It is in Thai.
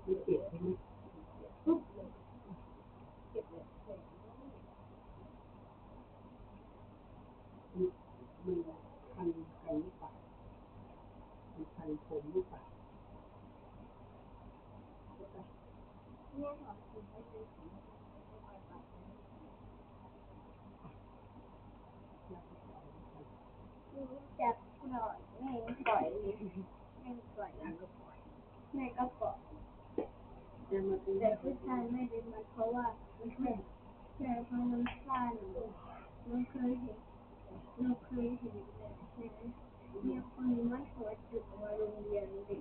ไม่เจ็บใช่ไหมมันคันคันหรือเปล่ามันคันผมหรือเปล่าจับหน่อยแม่ปล่อยแม่ปล่อยแม่ก็ปล่อยแต่ผู้ชายไม่ได้มาเพราะว่าแต่เพราะมันสั้นเราเคยเห็นเราเคยเห็นแต่มีคนมัดหัวจุกมาโรงเรียนเด็ก